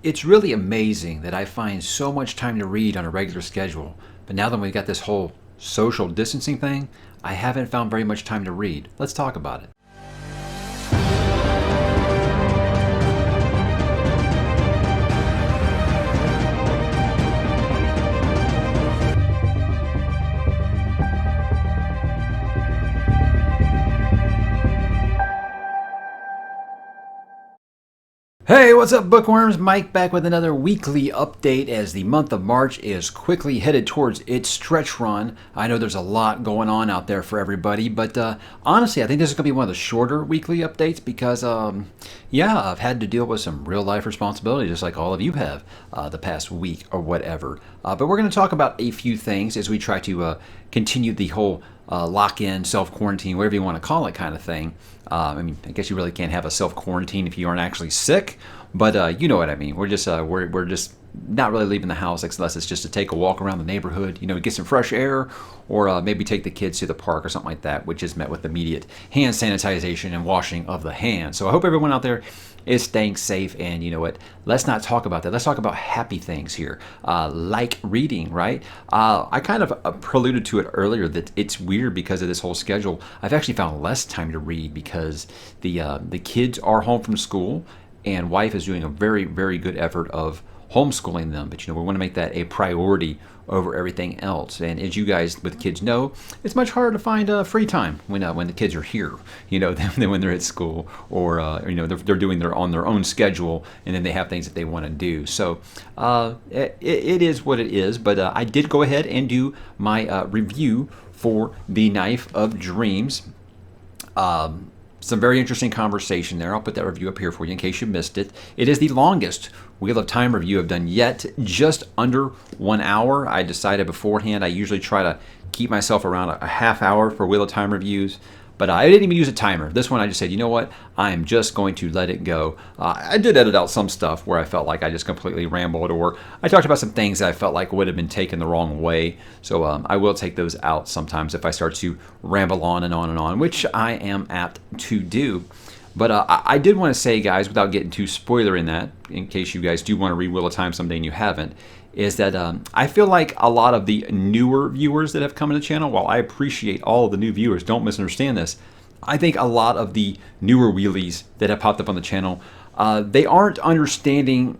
It's really amazing that I find so much time to read on a regular schedule, but now that we've got this whole social distancing thing, I haven't found very much time to read. Let's talk about it. Hey, what's up, bookworms? Mike back with another weekly update as the month of March is quickly headed towards its stretch run. I know there's a lot going on out there for everybody, but honestly, I think this is going to be one of the shorter weekly updates because, I've had to deal with some real life responsibility just like all of you have the past week or whatever. But we're going to talk about a few things as we try to continue the whole lock-in, self-quarantine, whatever you want to call it kind of thing. I guess you really can't have a self-quarantine if you aren't actually sick, but you know what I mean. We're just we're just not really leaving the house unless it's just to take a walk around the neighborhood, get some fresh air, or maybe take the kids to the park or something like that, which is met with immediate hand sanitization and washing of the hands. So I hope everyone out there is staying safe, and you know what? Let's not talk about that. Let's talk about happy things here, like reading, right? I kind of preluded to it earlier that it's weird because of this whole schedule. I've actually found less time to read because the kids are home from school, and wife is doing a very, very good effort of homeschooling them. But we want to make that a priority over everything else. And as you guys with kids know, it's much harder to find free time when the kids are here, than when they're at school or they're doing on their own schedule, and then they have things that they want to do. So it is what it is. But I did go ahead and do my review for The Knife of Dreams. Some very interesting conversation there. I'll put that review up here for you in case you missed it. It is the longest Wheel of Time review I've done yet, just under 1 hour. I decided beforehand I usually try to keep myself around a half hour for Wheel of Time reviews, but I didn't even use a timer. This one I just said, you know what, I am just going to let it go. I did edit out some stuff where I felt like I just completely rambled, or I talked about some things that I felt like would have been taken the wrong way. So I will take those out sometimes if I start to ramble on and on and on, which I am apt to do. But I did want to say, guys, without getting too spoiler in that, in case you guys do want to read Wheel of Time someday and you haven't, is that I feel like a lot of the newer viewers that have come to the channel, while I appreciate all of the new viewers, don't misunderstand this, I think a lot of the newer wheelies that have popped up on the channel, they aren't understanding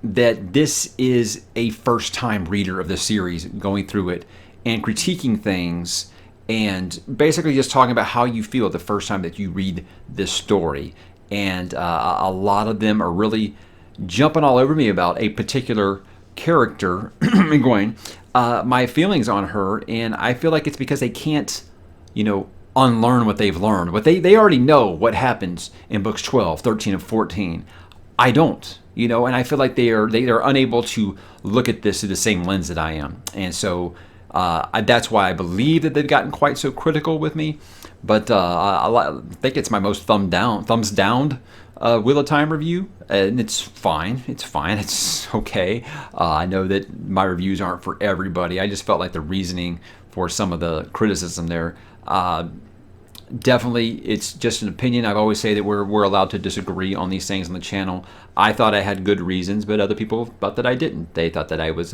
that this is a first-time reader of the series going through it and critiquing things and basically just talking about how you feel the first time that you read this story. And a lot of them are really jumping all over me about a particular character and going, my feelings on her, and I feel like it's because they can't, unlearn what they've learned. But they already know what happens in books 12, 13, and 14. I don't, and I feel like they are unable to look at this through the same lens that I am. And so that's why I believe that they've gotten quite so critical with me. But I think it's my most thumbs down Wheel of Time review, and it's fine. It's okay. I know that my reviews aren't for everybody. I just felt like the reasoning for some of the criticism there. Definitely, it's just an opinion. I've always say that we're allowed to disagree on these things on the channel. I thought I had good reasons, but other people thought that I didn't. They thought that I was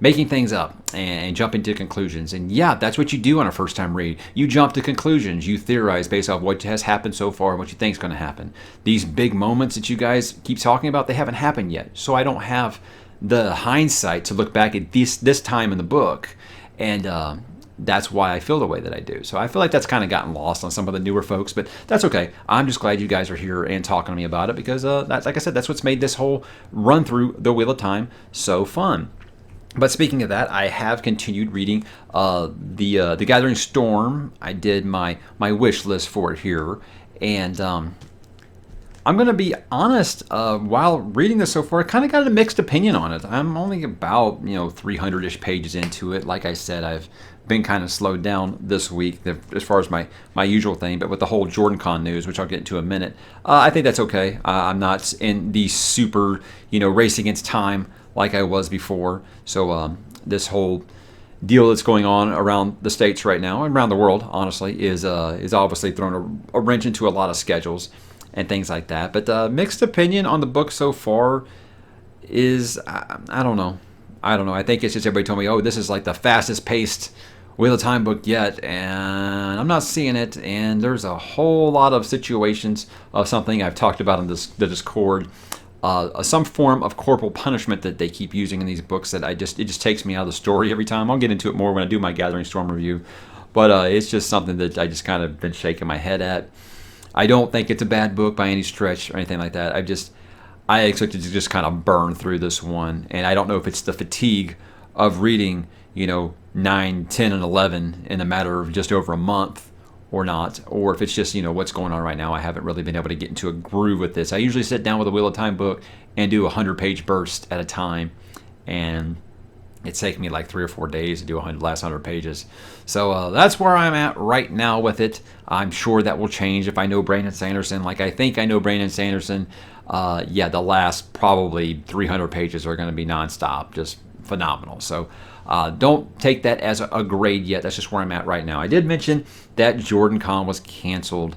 making things up and jumping to conclusions. And yeah, that's what you do on a first-time read. You jump to conclusions. You theorize based off what has happened so far and what you think is going to happen. These big moments that you guys keep talking about, they haven't happened yet. So I don't have the hindsight to look back at this time in the book and that's why I feel the way that I do. So I feel like that's kind of gotten lost on some of the newer folks, but that's okay. I'm just glad you guys are here and talking to me about it because, that's, like I said, that's what's made this whole run through the Wheel of Time so fun. But speaking of that, I have continued reading the Gathering Storm. I did my wish list for it here, and I'm going to be honest, while reading this so far, I kind of got a mixed opinion on it. I'm only about 300-ish pages into it. Like I said, I've been kind of slowed down this week as far as my usual thing, but with the whole JordanCon news, which I'll get into in a minute, I think that's okay. I'm not in the super race against time like I was before. So this whole deal that's going on around the States right now and around the world, honestly, is obviously thrown a wrench into a lot of schedules and things like that. But mixed opinion on the book so far. is, I don't know. I don't know. I think it's just everybody told me, oh, this is like the fastest paced Wheel of Time book yet, and I'm not seeing it. And there's a whole lot of situations of something I've talked about in the Discord, some form of corporal punishment that they keep using in these books that it just takes me out of the story every time. I'll get into it more when I do my Gathering Storm review, but it's just something that I just kind of been shaking my head at. I don't think it's a bad book by any stretch or anything like that. I expected to just kind of burn through this one, and I don't know if it's the fatigue of reading, 9, 10, and 11 in a matter of just over a month or not, or if it's just, what's going on right now. I haven't really been able to get into a groove with this. I usually sit down with a Wheel of Time book and do a 100-page burst at a time, and it's taken me like 3 or 4 days to do last 100 pages. So that's where I'm at right now with it. I'm sure that will change if I know Brandon Sanderson. Like I think I know Brandon Sanderson. The last probably 300 pages are going to be nonstop, just phenomenal. So don't take that as a grade yet. That's just where I'm at right now. I did mention that JordanCon was canceled.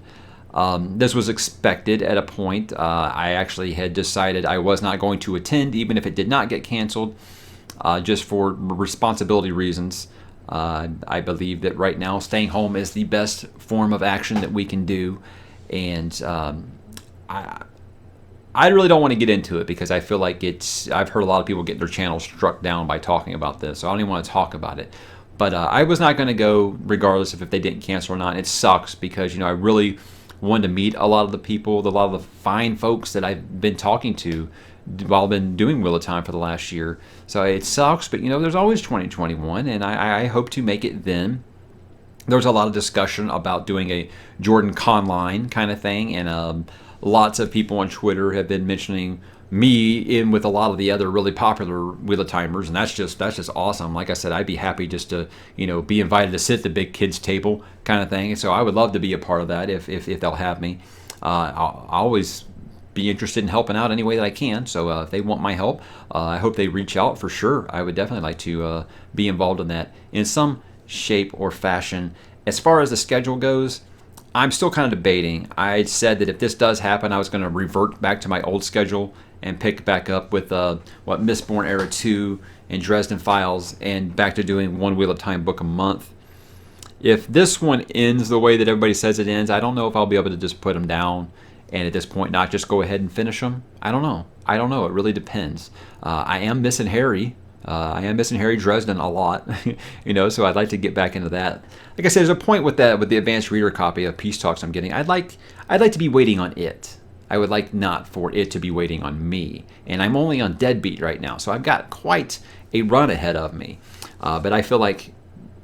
This was expected at a point. I actually had decided I was not going to attend, even if it did not get canceled. Just for responsibility reasons. I believe that right now staying home is the best form of action that we can do, and I really don't want to get into it because I feel like I've heard a lot of people get their channels struck down by talking about this, so I don't even want to talk about it. But I was not going to go regardless of if they didn't cancel or not. It sucks because I really wanted to meet a lot of the people, a lot of the fine folks that I've been talking to while I've been doing Wheel of Time for the last year. So it sucks, but there's always 2021, and I hope to make it then. There was a lot of discussion about doing a JordanCon line kind of thing, and lots of people on Twitter have been mentioning me in with a lot of the other really popular Wheel of Timers, and that's just awesome. Like I said, I'd be happy just to be invited to sit at the big kids table kind of thing. So I would love to be a part of that if they'll have me. I'll always be interested in helping out any way that I can. So if they want my help, I hope they reach out for sure. I would definitely like to be involved in that in some shape or fashion. As far as the schedule goes, I'm still kind of debating. I said that if this does happen, I was going to revert back to my old schedule and pick back up with Mistborn Era 2 and Dresden Files, and back to doing one Wheel of Time book a month. If this one ends the way that everybody says it ends, I don't know if I'll be able to just put them down and at this point not just go ahead and finish them. I don't know. It really depends. I am missing Harry. Harry Dresden a lot, so I'd like to get back into that. Like I said, there's a point with that, with the advanced reader copy of Peace Talks I'm getting. I'd like to be waiting on it. I would like not for it to be waiting on me. And I'm only on Deadbeat right now, so I've got quite a run ahead of me. But I feel like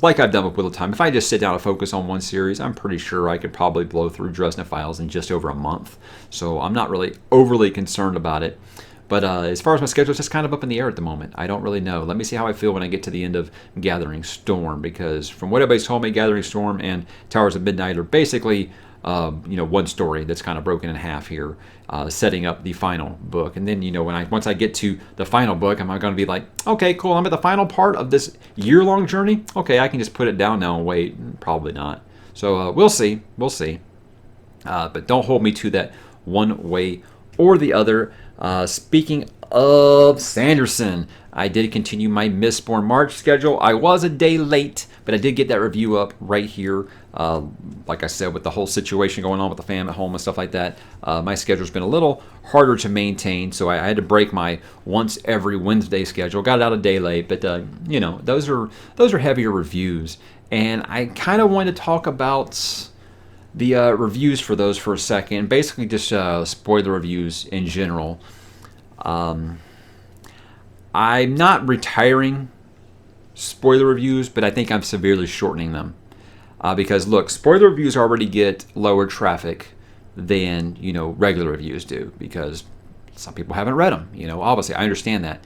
I've done with Wheel of Time, if I just sit down and focus on one series, I'm pretty sure I could probably blow through Dresden Files in just over a month. So I'm not really overly concerned about it. But as far as my schedule, it's just kind of up in the air at the moment. I don't really know. Let me see how I feel when I get to the end of Gathering Storm, because from what everybody's told me, Gathering Storm and Towers of Midnight are basically one story that's kind of broken in half here, setting up the final book. And then once I get to the final book, I'm going to be like, okay, cool, I'm at the final part of this year-long journey. Okay, I can just put it down now and wait. Probably not. So we'll see. But don't hold me to that one way or the other. Speaking of Sanderson, I did continue my Mistborn March schedule. I was a day late, but I did get that review up right here. Like I said, with the whole situation going on with the fam at home and stuff like that, my schedule's been a little harder to maintain, so I had to break my once every Wednesday schedule. Got it out a day late, but those are heavier reviews, and I kind of wanted to talk about the reviews for those for a second. Basically, just spoiler reviews in general. I'm not retiring spoiler reviews, but I think I'm severely shortening them. Because look, spoiler reviews already get lower traffic than regular reviews do, because some people haven't read them. Obviously, I understand that.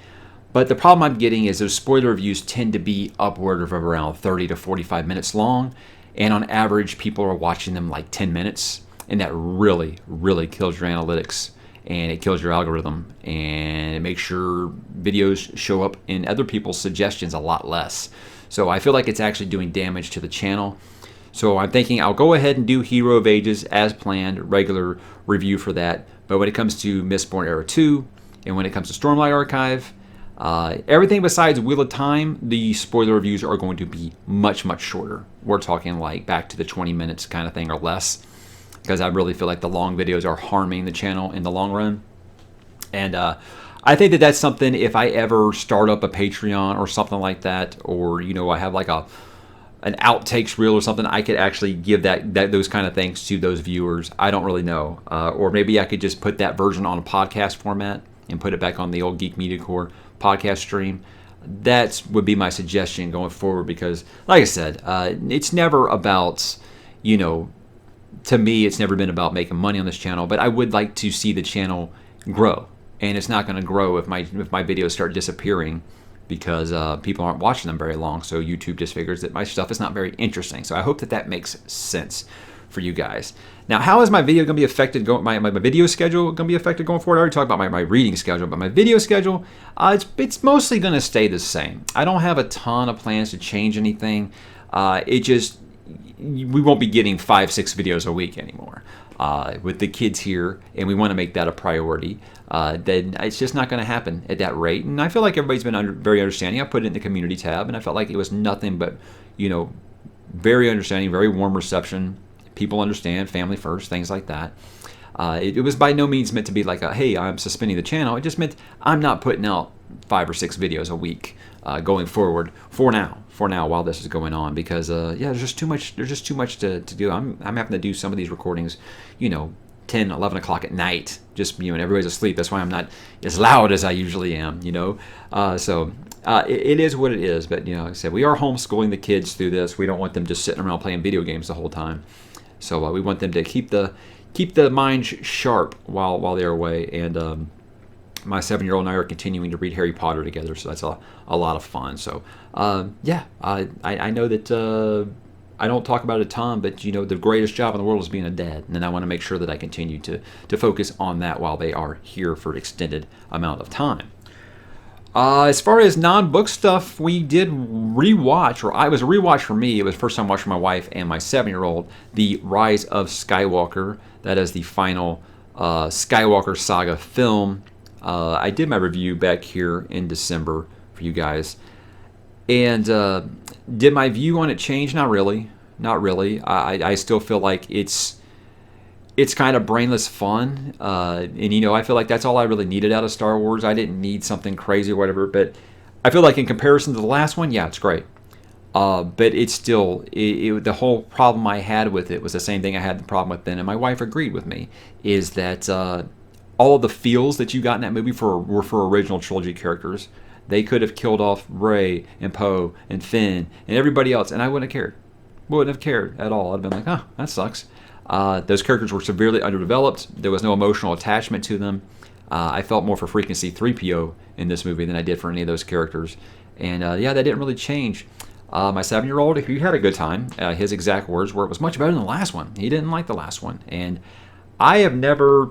But the problem I'm getting is those spoiler reviews tend to be upward of around 30 to 45 minutes long. And on average, people are watching them like 10 minutes. And that really, really kills your analytics. And it kills your algorithm. And it makes your videos show up in other people's suggestions a lot less. So I feel like it's actually doing damage to the channel. So I'm thinking I'll go ahead and do Hero of Ages as planned, regular review for that. But when it comes to Mistborn Era 2 And when it comes to Stormlight Archive, everything besides Wheel of Time, the spoiler reviews are going to be much, much shorter. We're talking like back to the 20 minutes kind of thing or less, because I really feel like the long videos are harming the channel in the long run. And I think that that's something, if I ever start up a Patreon or something like that, or, you know, I have like an outtakes reel or something, I could actually give that those kind of things to those viewers. I don't really know. Or maybe I could just put that version on a podcast format and put it back on the old Geek Media Core podcast stream. That would be my suggestion going forward, because, like I said, it's never about, you know, to me, it's never been about making money on this channel, but I would like to see the channel grow. And it's not going to grow if my videos start disappearing, because people aren't watching them very long. So YouTube just figures that my stuff is not very interesting. So I hope that that makes sense for you guys. Now, how is my video going to be affected? My video schedule going to be affected going forward? I already talked about my reading schedule, but my video schedule, it's mostly going to stay the same. I don't have a ton of plans to change anything. We won't be getting 5-6 videos a week anymore. With the kids here, and we want to make that a priority, then it's just not going to happen at that rate. And I feel like everybody's been very understanding. I put it in the community tab, and I felt like it was nothing but, you know, very understanding, very warm reception. People understand, family first, things like that. It was by no means meant to be like hey, I'm suspending the channel. It just meant I'm not putting out 5 or 6 videos a week going forward for now while this is going on, because there's just too much to do. I'm having to do some of these recordings, you know, 10, 11 o'clock at night, just, you know, and everybody's asleep. That's why I'm not as loud as I usually am, you know. It is what it is. But, you know, like I said, we are homeschooling the kids through this. We don't want them just sitting around playing video games the whole time. So we want them to keep the mind sharp while they're away. And my 7-year-old and I are continuing to read Harry Potter together, so that's a lot of fun. So I know that I don't talk about it a ton, but, you know, the greatest job in the world is being a dad, and I want to make sure that I continue to focus on that while they are here for an extended amount of time. As far as non-book stuff, we did rewatch, or it was a rewatch for me. It was the first time watching for my wife and my 7-year-old, the Rise of Skywalker. That is the final Skywalker saga film. I did my review back here in December for you guys. And did my view on it change? Not really. I still feel like it's kind of brainless fun. And, you know, I feel like that's all I really needed out of Star Wars. I didn't need something crazy or whatever. But I feel like in comparison to the last one, yeah, it's great. But it's still, the whole problem I had with it was the same thing I had the problem with then. And my wife agreed with me, is that all of the feels that you got in that movie were for original trilogy characters. They could have killed off Rey and Poe and Finn and everybody else, and I wouldn't have cared. Wouldn't have cared at all. I'd have been like, that sucks. Those characters were severely underdeveloped. There was no emotional attachment to them. I felt more for freaking C-3PO in this movie than I did for any of those characters. And that didn't really change. My 7-year-old, he had a good time. His exact words were, it was much better than the last one. He didn't like the last one. And I have never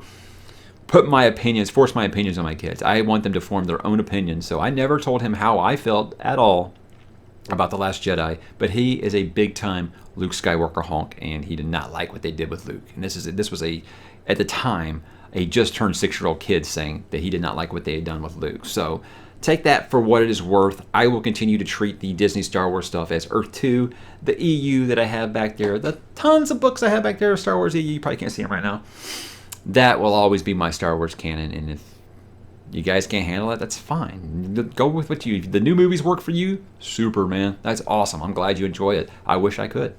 forced my opinions on my kids. I want them to form their own opinions. So I never told him how I felt at all about The Last Jedi, but he is a big-time Luke Skywalker honk, and he did not like what they did with Luke. And this was at the time, a just-turned 6-year-old kid saying that he did not like what they had done with Luke. So take that for what it is worth. I will continue to treat the Disney Star Wars stuff as Earth 2, the EU that I have back there, the tons of books I have back there, Star Wars EU, you probably can't see them right now. That will always be my Star Wars canon, and if you guys can't handle it, that's fine. Go with what you... If the new movies work for you, super, man. That's awesome. I'm glad you enjoy it. I wish I could.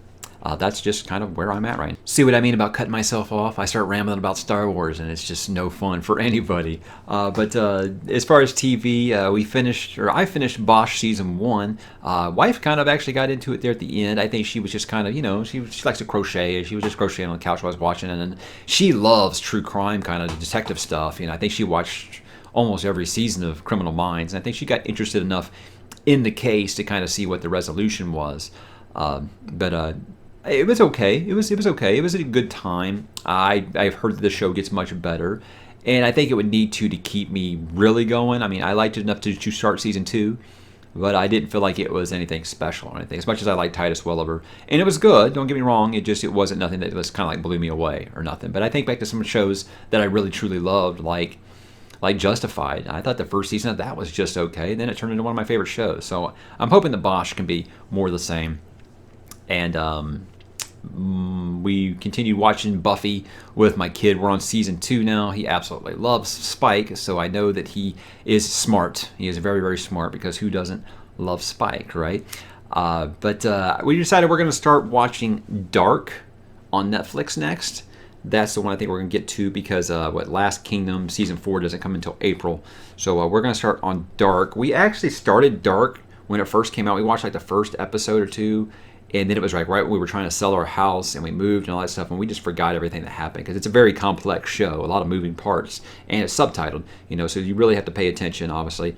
That's just kind of where I'm at right now. See what I mean about cutting myself off? I start rambling about Star Wars, and it's just no fun for anybody. But as far as TV, I finished Bosch Season 1. Wife kind of actually got into it there at the end. I think she was just kind of, you know, she likes to crochet. She was just crocheting on the couch while I was watching it, and she loves true crime kind of detective stuff. You know, I think she watched almost every season of Criminal Minds, and I think she got interested enough in the case to kind of see what the resolution was. It was okay. It was okay. It was a good time. I've heard that the show gets much better, and I think it would need to keep me really going. I mean, I liked it enough to start season 2, but I didn't feel like it was anything special or anything. As much as I liked Titus Welliver, and it was good. Don't get me wrong. It wasn't nothing that was kind of like blew me away or nothing. But I think back to some shows that I really truly loved, like like Justified. I thought the first season of that was just okay. Then it turned into one of my favorite shows. So I'm hoping the Bosch can be more the same. And we continued watching Buffy with my kid. We're on season 2 now. He absolutely loves Spike, so I know that he is smart. He is very, very smart, because who doesn't love Spike, right? But we decided we're going to start watching Dark on Netflix next. That's the one I think we're going to get to, because Last Kingdom season 4 doesn't come until April. So we're going to start on Dark. We actually started Dark when it first came out. We watched like the first episode or two, and then it was right when we were trying to sell our house and we moved and all that stuff, and we just forgot everything that happened, because it's a very complex show, a lot of moving parts, and it's subtitled, so you really have to pay attention, obviously.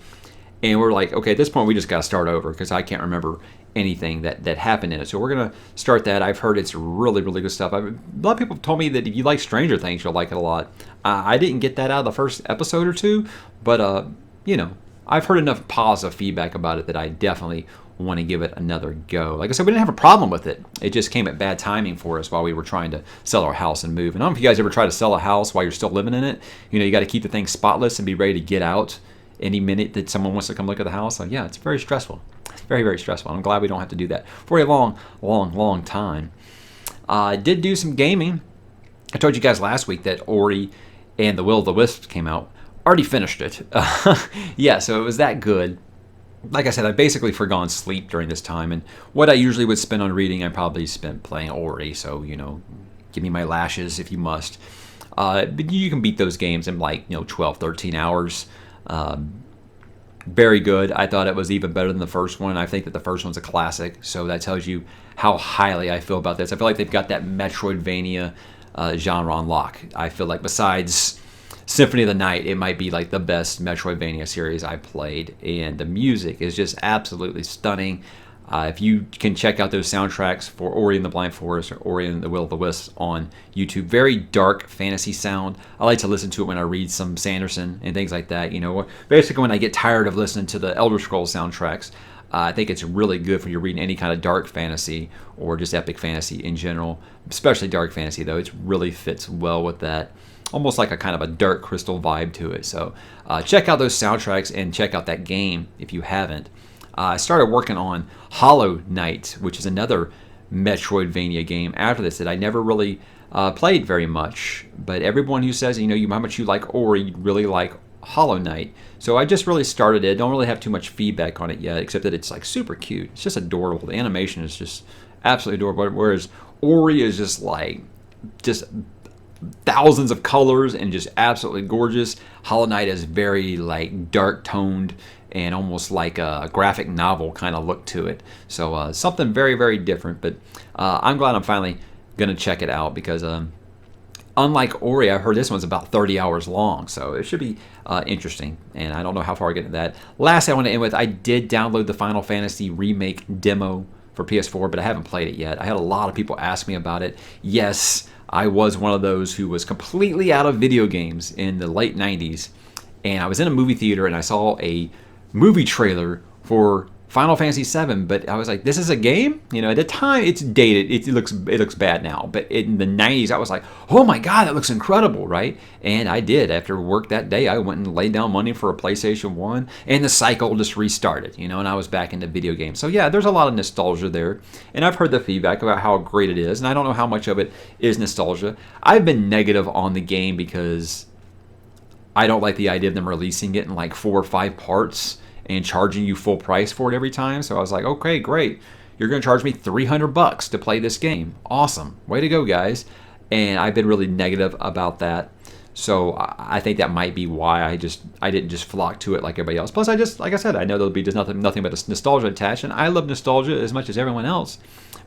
And we're like, okay, at this point we just got to start over, because I can't remember anything that happened in it. So we're going to start that. I've heard it's really, really good stuff. A lot of people have told me that if you like Stranger Things, you'll like it a lot. I didn't get that out of the first episode or two, but I've heard enough positive feedback about it that I definitely want to give it another go. Like I said, we didn't have a problem with it. It just came at bad timing for us while we were trying to sell our house and move. And I don't know if you guys ever try to sell a house while you're still living in it. You got to keep the thing spotless and be ready to get out any minute that someone wants to come look at the house. So yeah, it's very stressful. It's very, very stressful. I'm glad we don't have to do that for a long, long, long time. I did do some gaming. I told you guys last week that Ori and the Will the Wisp came out. Already finished it. Yeah, so it was that good. Like I said, I basically forgone sleep during this time, and what I usually would spend on reading, I probably spent playing Ori. So give me my lashes if you must. But you can beat those games in 12, 13 hours. Very good. I thought it was even better than the first one. I think that the first one's a classic, so that tells you how highly I feel about this. I feel like they've got that Metroidvania genre on lock. I feel like besides Symphony of the Night, it might be like the best Metroidvania series I played, and the music is just absolutely stunning. If you can check out those soundtracks for Ori and the Blind Forest or Ori and the Will of the Wisp on YouTube, very dark fantasy sound. I like to listen to it when I read some Sanderson and things like that. Basically when I get tired of listening to the Elder Scrolls soundtracks, I think it's really good when you're reading any kind of dark fantasy or just epic fantasy in general, especially dark fantasy though. It really fits well with that. Almost like a kind of a Dark Crystal vibe to it. So check out those soundtracks and check out that game if you haven't. I started working on Hollow Knight, which is another Metroidvania game after this that I never really played very much. But everyone who says, how much you like Ori, you really like Hollow Knight. So I just really started it. Don't really have too much feedback on it yet, except that it's like super cute. It's just adorable. The animation is just absolutely adorable. Whereas Ori is just thousands of colors and just absolutely gorgeous. Hollow Knight is very dark toned and almost like a graphic novel kind of look to it. So something very, very different. But I'm glad I'm finally going to check it out, because unlike Ori, I heard this one's about 30 hours long. So it should be interesting. And I don't know how far I get into that. Last I want to end with, I did download the Final Fantasy remake demo for PS4, but I haven't played it yet. I had a lot of people ask me about it. Yes, I was one of those who was completely out of video games in the late 90s. And I was in a movie theater and I saw a movie trailer for Final Fantasy VII, but I was like, this is a game? At the time, it's dated. It looks bad now. But in the 90s, I was like, oh my God, that looks incredible, right? And I did. After work that day, I went and laid down money for a PlayStation 1, and the cycle just restarted, and I was back into video games. So yeah, there's a lot of nostalgia there. And I've heard the feedback about how great it is, and I don't know how much of it is nostalgia. I've been negative on the game because I don't like the idea of them releasing it in 4 or 5 parts and charging you full price for it every time. So I was like, okay, great. You're going to charge me $300 to play this game. Awesome. Way to go, guys. And I've been really negative about that. So I think that might be why I didn't just flock to it like everybody else. Plus, like I said, I know there'll be just nothing but nostalgia attached. And I love nostalgia as much as everyone else.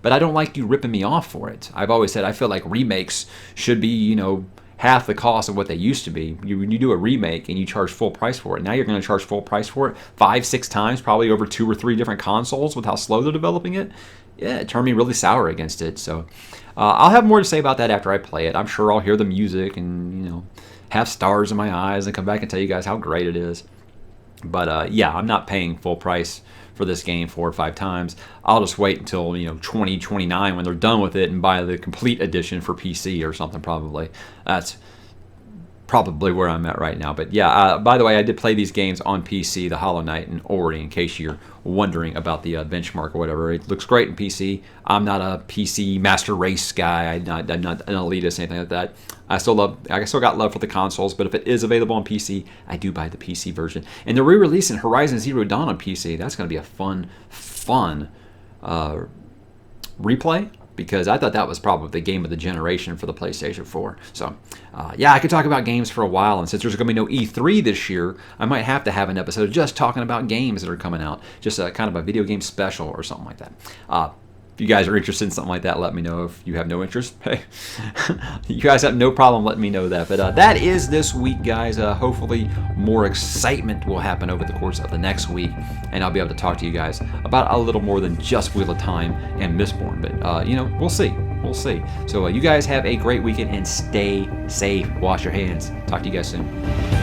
But I don't like you ripping me off for it. I've always said I feel like remakes should be, half the cost of what they used to be. When you do a remake and you charge full price for it, now you're going to charge full price for it 5-6 times, probably over 2 or 3 different consoles with how slow they're developing it. Yeah, it turned me really sour against it. So I'll have more to say about that after I play it. I'm sure I'll hear the music and have stars in my eyes and come back and tell you guys how great it is. But yeah, I'm not paying full price for this game 4 or 5 times. I'll just wait until 2029 when they're done with it and buy the complete edition for PC or something. Probably that's probably where I'm at right now. But yeah, by the way, I did play these games on PC, the Hollow Knight and Ori, in case you're wondering about the benchmark or whatever. It looks great in PC. I'm not a PC master race guy. I'm not an elitist, anything like that. I still got love for the consoles, but if it is available on PC, I do buy the PC version. And they're re-releasing Horizon Zero Dawn on PC. That's going to be a fun replay, because I thought that was probably the game of the generation for the PlayStation 4. So, yeah, I could talk about games for a while, and since there's going to be no E3 this year, I might have to have an episode just talking about games that are coming out, just kind of a video game special or something like that. If you guys are interested in something like that, let me know. If you have no interest, hey, you guys have no problem letting me know that. But that is this week, guys. Hopefully more excitement will happen over the course of the next week, and I'll be able to talk to you guys about a little more than just Wheel of Time and Mistborn. But, you know, we'll see. We'll see. So you guys have a great weekend and stay safe. Wash your hands. Talk to you guys soon.